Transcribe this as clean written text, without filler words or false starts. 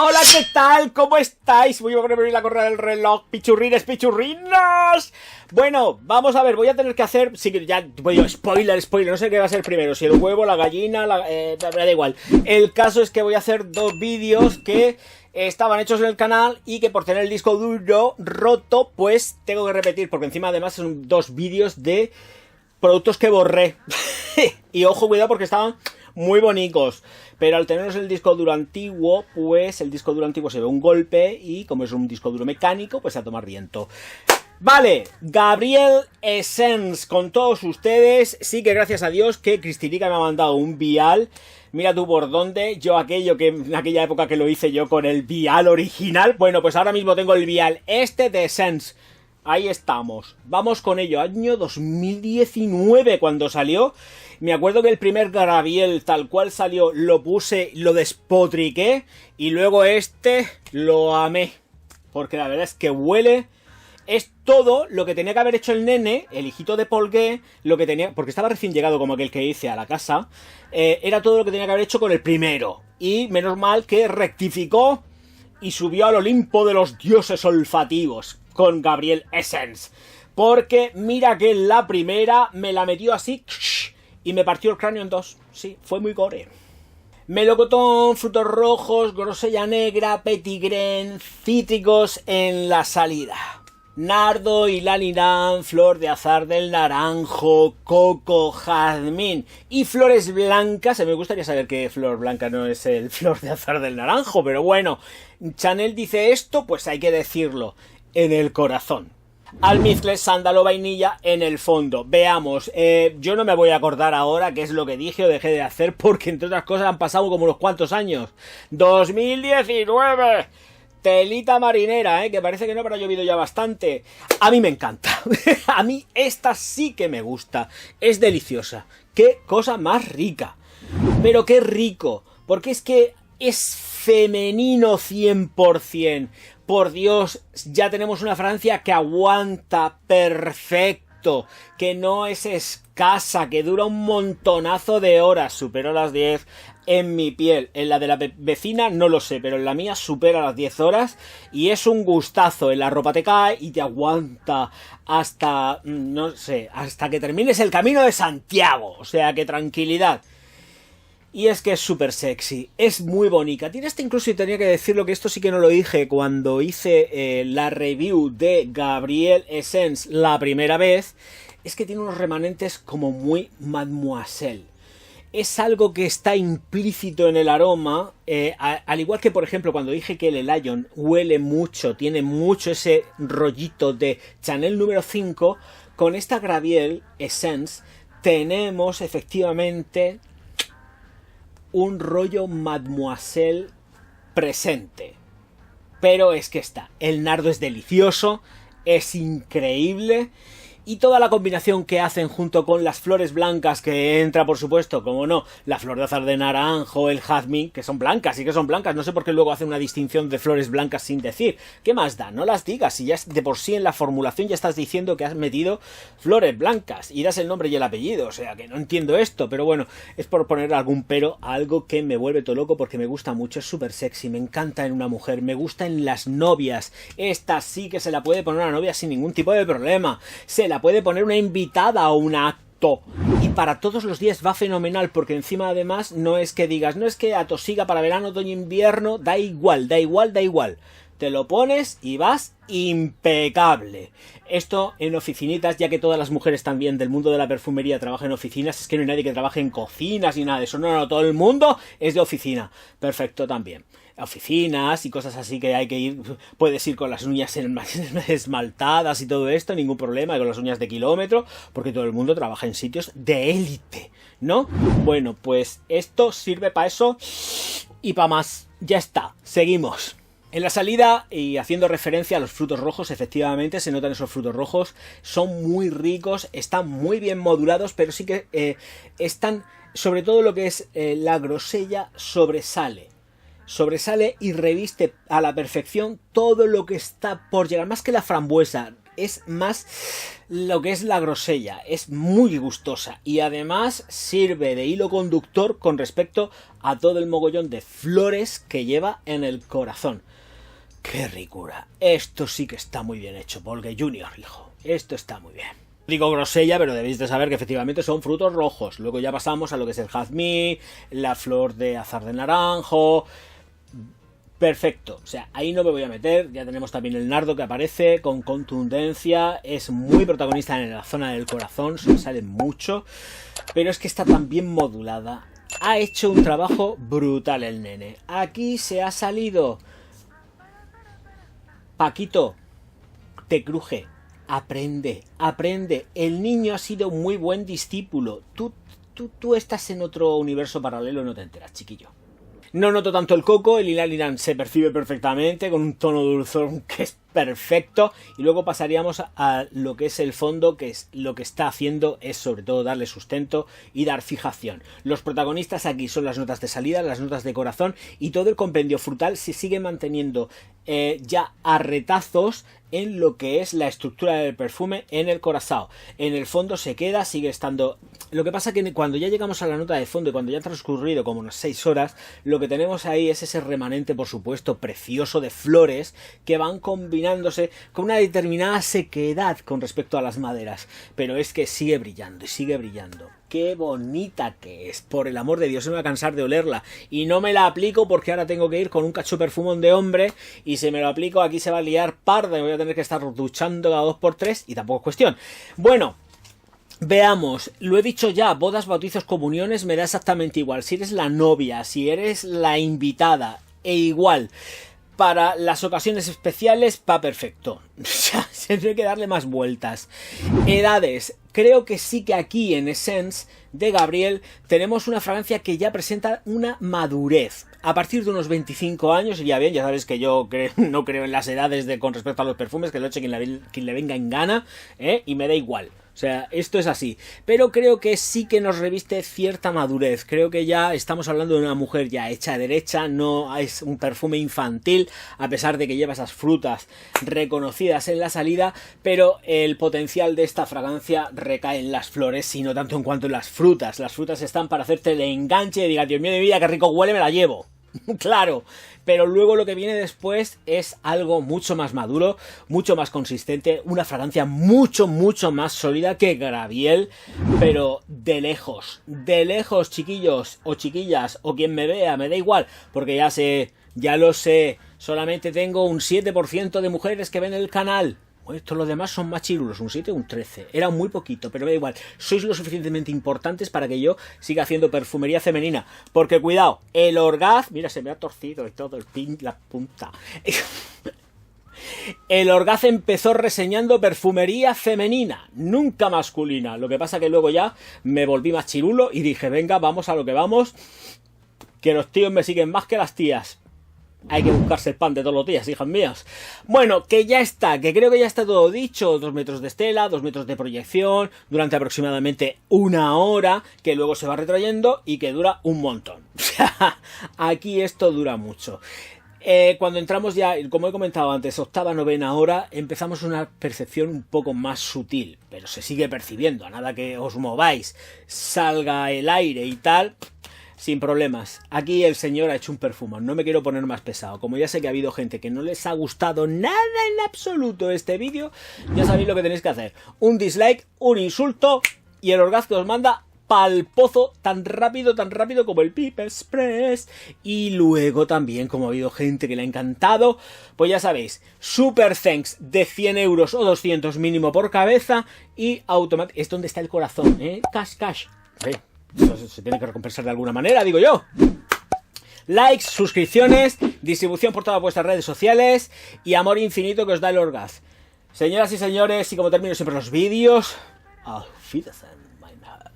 Hola, ¿qué tal? ¿Cómo estáis? Voy a poner la correa del reloj. Pichurrines, pichurrinos. Bueno, vamos a ver, voy a tener que hacer... Sí, que ya... Bueno, spoiler, no sé qué va a ser primero. Si el huevo, la gallina, me da igual. El caso es que voy a hacer dos vídeos que estaban hechos en el canal y que por tener el disco duro roto, pues tengo que repetir. Porque encima además son dos vídeos de productos que borré. Y ojo, cuidado porque estaban muy bonitos, pero al tenernos el disco duro antiguo, pues el disco duro antiguo se ve un golpe y como es un disco duro mecánico, pues a tomar viento. Vale, Gabrielle Essence con todos ustedes. Sí que gracias a Dios que Cristinica me ha mandado un vial. Mira tú por dónde. Yo aquello que en aquella época que lo hice yo con el vial original, bueno, pues ahora mismo tengo el vial este de Essence. Ahí estamos, vamos con ello, año 2019 cuando salió. Me acuerdo que el primer Gabrielle tal cual salió lo puse, lo despotriqué y luego este lo amé. Porque la verdad es que huele, es todo lo que tenía que haber hecho el nene, el hijito de Paul Gay, lo que tenía, porque estaba recién llegado como aquel que hice a la casa, era todo lo que tenía que haber hecho con el primero. Y menos mal que rectificó y subió al Olimpo de los dioses olfativos con Gabrielle Essence, porque mira que la primera me la metió así y me partió el cráneo en dos. Sí, fue muy gore. Melocotón, frutos rojos, grosella negra, petigren, cítricos en la salida. Nardo, hilanidán, flor de azar del naranjo, coco, jazmín y flores blancas. Me gustaría saber que flor blanca no es el flor de azar del naranjo, pero bueno, Chanel dice esto, pues hay que decirlo. En el corazón. Almizcle, sándalo, vainilla en el fondo. Veamos, yo no me voy a acordar ahora qué es lo que dije o dejé de hacer porque entre otras cosas han pasado como unos cuantos años. 2019. Telita marinera, que parece que no, pero ha llovido ya bastante. A mí me encanta. A mí esta sí que me gusta. Es deliciosa. Qué cosa más rica. Pero qué rico. Porque es que es femenino 100%. Por Dios, ya tenemos una fragancia que aguanta perfecto, que no es escasa, que dura un montonazo de horas, superó las 10 en mi piel. En la de la vecina no lo sé, pero en la mía supera las 10 horas y es un gustazo. En la ropa te cae y te aguanta hasta, no sé, hasta que termines el camino de Santiago. O sea, que tranquilidad. Y es que es súper sexy, es muy bonita. Tiene hasta incluso, y tenía que decirlo, que esto sí que no lo dije cuando hice la review de Gabrielle Essence la primera vez, es que tiene unos remanentes como muy mademoiselle. Es algo que está implícito en el aroma, al igual que por ejemplo cuando dije que el Lion huele mucho, tiene mucho ese rollito de Chanel número 5, con esta Gabrielle Essence tenemos efectivamente un rollo mademoiselle presente. Pero es que está, el nardo es delicioso, es increíble. Y toda la combinación que hacen junto con las flores blancas que entra, por supuesto, como no, la flor de azar de naranjo, el jazmín, que son blancas, sí que son blancas, no sé por qué luego hacen una distinción de flores blancas sin decir. ¿Qué más da? No las digas, si ya de por sí en la formulación ya estás diciendo que has metido flores blancas y das el nombre y el apellido, o sea que no entiendo esto, pero bueno, es por poner algún pero a algo que me vuelve todo loco porque me gusta mucho, es súper sexy, me encanta en una mujer, me gusta en las novias, esta sí que se la puede poner a una novia sin ningún tipo de problema, se la puede poner una invitada o un acto y para todos los días va fenomenal porque encima además no es que digas, no es que atosiga para verano, otoño, invierno, da igual, te lo pones y vas impecable. Esto en oficinitas, ya que todas las mujeres también del mundo de la perfumería trabajan en oficinas, es que no hay nadie que trabaje en cocinas ni nada de eso, no, todo el mundo es de oficina, perfecto también. Oficinas y cosas así que hay que ir, puedes ir con las uñas esmaltadas y todo esto, ningún problema, con las uñas de kilómetro, porque todo el mundo trabaja en sitios de élite, ¿no? Bueno, pues esto sirve para eso y para más. Ya está, seguimos. En la salida, y haciendo referencia a los frutos rojos, efectivamente se notan esos frutos rojos, son muy ricos, están muy bien modulados, pero sí que están, sobre todo lo que es la grosella, sobresale y reviste a la perfección todo lo que está por llegar, más que la frambuesa, es más lo que es la grosella, es muy gustosa y además sirve de hilo conductor con respecto a todo el mogollón de flores que lleva en el corazón. ¡Qué ricura! Esto sí que está muy bien hecho, Bolgue Junior, hijo. Esto está muy bien. Digo grosella, pero debéis de saber que efectivamente son frutos rojos. Luego ya pasamos a lo que es el jazmín, la flor de azar de naranjo. Perfecto, o sea, ahí no me voy a meter. Ya tenemos también el nardo que aparece con contundencia. Es muy protagonista en la zona del corazón, se sale mucho. Pero es que está tan bien modulada. Ha hecho un trabajo brutal el nene. Aquí se ha salido... Paquito, te cruje. Aprende, aprende. El niño ha sido un muy buen discípulo. Tú estás en otro universo paralelo y no te enteras, chiquillo. No noto tanto el coco, el ylang-ylang se percibe perfectamente, con un tono dulzón que es perfecto. Y luego pasaríamos a lo que es el fondo, que es lo que está haciendo es sobre todo darle sustento y dar fijación. Los protagonistas aquí son las notas de salida, las notas de corazón, y todo el compendio frutal se sigue manteniendo ya a retazos en lo que es la estructura del perfume en el corazón. En el fondo se queda, sigue estando... Lo que pasa que cuando ya llegamos a la nota de fondo y cuando ya ha transcurrido como unas 6 horas, lo que tenemos ahí es ese remanente, por supuesto, precioso de flores que van combinándose con una determinada sequedad con respecto a las maderas. Pero es que sigue brillando y sigue brillando. ¡Qué bonita que es! Por el amor de Dios, no me voy a cansar de olerla. Y no me la aplico porque ahora tengo que ir con un cacho perfumón de hombre y si me lo aplico aquí se va a liar parda y voy a tener que estar duchando cada 2x3 y tampoco es cuestión. Bueno, veamos, lo he dicho ya, bodas, bautizos, comuniones, me da exactamente igual. Si eres la novia, si eres la invitada, e igual. Para las ocasiones especiales va perfecto. Se tiene que darle más vueltas. Edades. Creo que sí que aquí en Essence de Gabriel tenemos una fragancia que ya presenta una madurez. A partir de unos 25 años, iría bien, ya sabes que yo no creo en las edades con respecto a los perfumes, que lo eche quien le venga en gana, y me da igual. O sea, esto es así. Pero creo que sí que nos reviste cierta madurez. Creo que ya estamos hablando de una mujer ya hecha derecha. No es un perfume infantil, a pesar de que lleva esas frutas reconocidas en la salida. Pero el potencial de esta fragancia recae en las flores, sino tanto en cuanto en las frutas. Las frutas están para hacerte el enganche y digas, Dios mío de mi vida, qué rico huele, me la llevo. Claro, pero luego lo que viene después es algo mucho más maduro, mucho más consistente, una fragancia mucho más sólida que Gabriel, pero de lejos, chiquillos o chiquillas, o quien me vea, me da igual, porque ya lo sé, solamente tengo un 7% de mujeres que ven el canal. Estos los demás son más chirulos, un 7 o un 13. Era muy poquito, pero me da igual. Sois lo suficientemente importantes para que yo siga haciendo perfumería femenina. Porque cuidado, el Orgaz... Mira, se me ha torcido y todo la punta. El Orgaz empezó reseñando perfumería femenina, nunca masculina. Lo que pasa que luego ya me volví más chirulo y dije, venga, vamos a lo que vamos. Que los tíos me siguen más que las tías. Hay que buscarse el pan de todos los días, hijas mías. Bueno, que ya está, que creo que ya está todo dicho. 2 metros de estela, 2 metros de proyección, durante aproximadamente 1 hora, que luego se va retrayendo y que dura un montón. O sea, aquí esto dura mucho. Cuando entramos ya, como he comentado antes, 8ª, 9ª hora, empezamos una percepción un poco más sutil, pero se sigue percibiendo, a nada que os mováis, salga el aire y tal... Sin problemas. Aquí el señor ha hecho un perfume. No me quiero poner más pesado. Como ya sé que ha habido gente que no les ha gustado nada en absoluto este vídeo, ya sabéis lo que tenéis que hacer. Un dislike, un insulto y el Orgaz que os manda pa'l pozo tan rápido como el Pip Express. Y luego también, como ha habido gente que le ha encantado, pues ya sabéis, super thanks de 100 euros o 200 mínimo por cabeza y automáticamente... Es donde está el corazón, cash. Eso se tiene que recompensar de alguna manera, digo yo. Likes, suscripciones, distribución por todas vuestras redes sociales y amor infinito que os da el Orgaz. Señoras y señores, y como termino siempre los vídeos, auf Wiedersehen, mein Herr.